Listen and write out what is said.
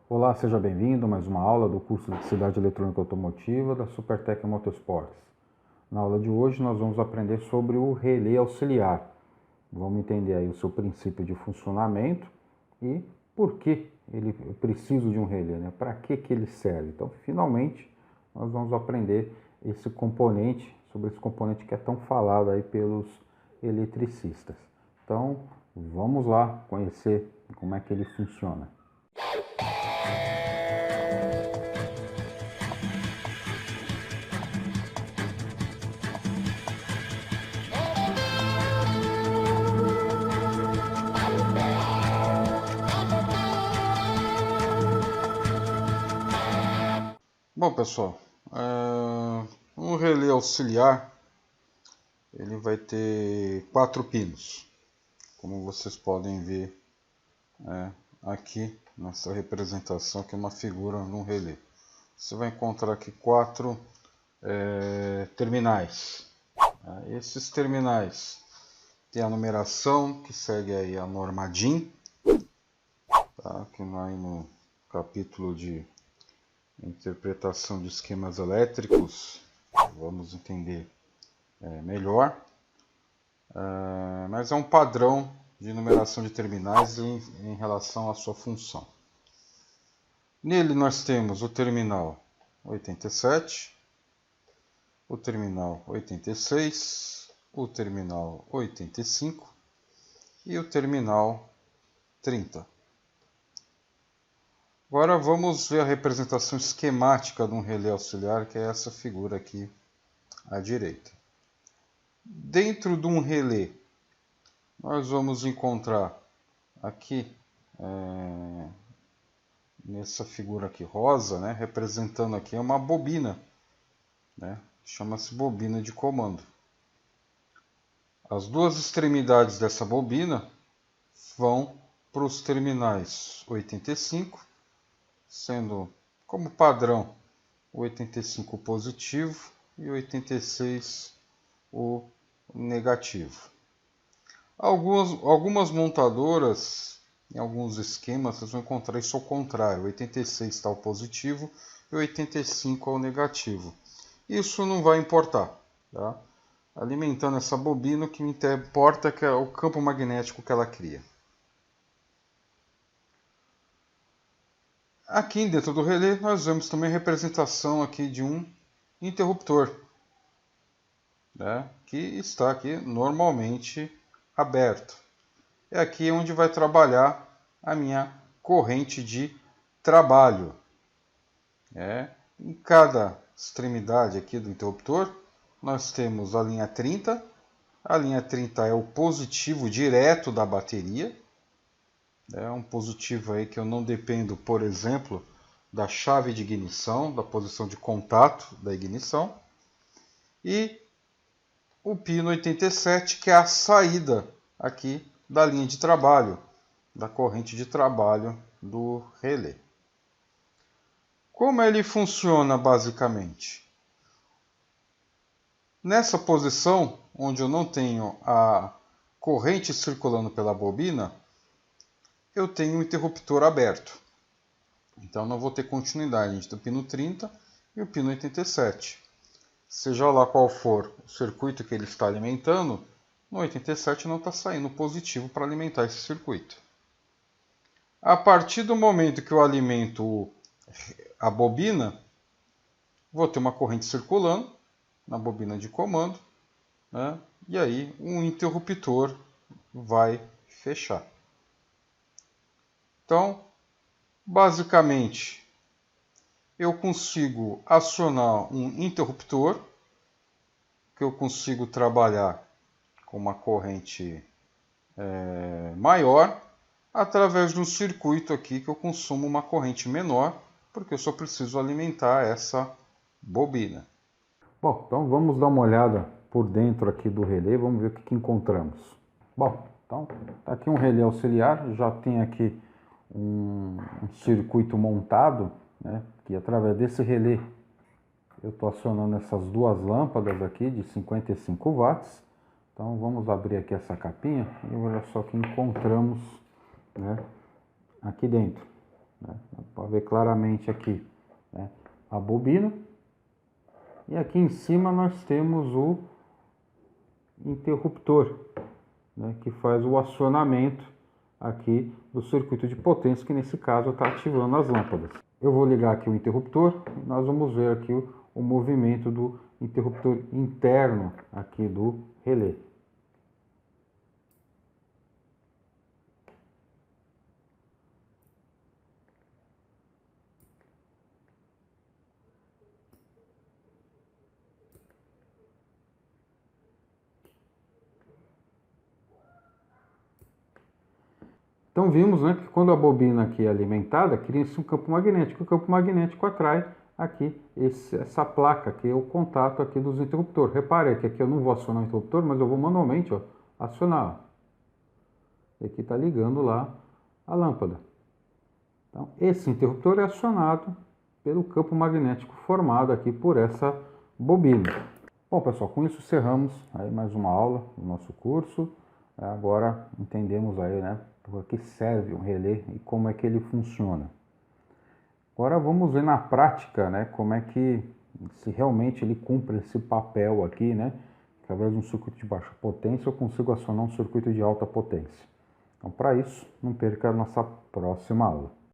Olá, seja bem-vindo a mais uma aula do curso de Eletricidade Eletrônica Automotiva da Supertec Motorsports. Na aula de hoje nós vamos aprender sobre o relé auxiliar. Vamos entender aí o seu princípio de funcionamento e por que eu preciso de um relé, né? Para que ele serve? Então, finalmente, nós vamos aprender sobre esse componente que é tão falado aí pelos eletricistas. Então, vamos lá conhecer como é que ele funciona. Bom, pessoal, um relé auxiliar ele vai ter 4 pinos, como vocês podem ver aqui nessa representação, que é uma figura de um relé. Você vai encontrar aqui 4 terminais. Esses terminais têm a numeração que segue aí a norma DIN, tá? Que vai no capítulo de interpretação de esquemas elétricos, vamos entender melhor, mas é um padrão de numeração de terminais em relação à sua função. Nele nós temos o terminal 87, o terminal 86, o terminal 85 e o terminal 30. Agora vamos ver a representação esquemática de um relé auxiliar, que é essa figura aqui à direita. Dentro de um relé, nós vamos encontrar aqui, nessa figura aqui rosa, né, representando aqui uma bobina, né, chama-se bobina de comando. As duas extremidades dessa bobina vão para os terminais 85, sendo como padrão o 85 positivo e o 86 o negativo. Algumas montadoras, em alguns esquemas, vocês vão encontrar isso ao contrário. O 86 está ao positivo e o 85 ao negativo. Isso não vai importar, tá? Alimentando essa bobina, o que me importa é o campo magnético que ela cria. Aqui dentro do relé nós vemos também a representação aqui de um interruptor, né, que está aqui normalmente aberto. É aqui onde vai trabalhar a minha corrente de trabalho. Em cada extremidade aqui do interruptor nós temos a linha 30. A linha 30 é o positivo direto da bateria. É um positivo aí que eu não dependo, por exemplo, da chave de ignição, da posição de contato da ignição. E o pino 87, que é a saída aqui da linha de trabalho, da corrente de trabalho do relé. Como ele funciona basicamente? Nessa posição, onde eu não tenho a corrente circulando pela bobina, eu tenho um interruptor aberto. Então não vou ter continuidade entre o pino 30 e o pino 87. Seja lá qual for o circuito que ele está alimentando, no 87 não está saindo positivo para alimentar esse circuito. A partir do momento que eu alimento a bobina, vou ter uma corrente circulando na bobina de comando, né? E aí um interruptor vai fechar. Então, basicamente, eu consigo acionar um interruptor, que eu consigo trabalhar com uma corrente maior, através de um circuito aqui que eu consumo uma corrente menor, porque eu só preciso alimentar essa bobina. Bom, então vamos dar uma olhada por dentro aqui do relé, vamos ver o que encontramos. Bom, então tá aqui um relé auxiliar, já tem aqui um circuito montado, né, que através desse relé eu estou acionando essas duas lâmpadas aqui de 55 watts. Então vamos abrir aqui essa capinha e olha só o que encontramos, né, aqui dentro. Né. para ver claramente aqui, né, a bobina. E aqui em cima nós temos o interruptor, né, que faz o acionamento aqui do circuito de potência, que nesse caso está ativando as lâmpadas. Eu vou ligar aqui o interruptor e nós vamos ver aqui o movimento do interruptor interno aqui do relé. Então vimos, né, que quando a bobina aqui é alimentada, cria-se um campo magnético. O campo magnético atrai aqui essa placa, que é o contato aqui dos interruptores. Repare que aqui eu não vou acionar o interruptor, mas eu vou manualmente, ó, acionar. E aqui está ligando lá a lâmpada. Então esse interruptor é acionado pelo campo magnético formado aqui por essa bobina. Bom, pessoal, com isso encerramos aí mais uma aula do nosso curso. Agora entendemos aí, né, para que serve um relé e como é que ele funciona. Agora vamos ver na prática, né, como é que, se realmente ele cumpre esse papel aqui, né, através de um circuito de baixa potência eu consigo acionar um circuito de alta potência. Então, para isso, não perca a nossa próxima aula.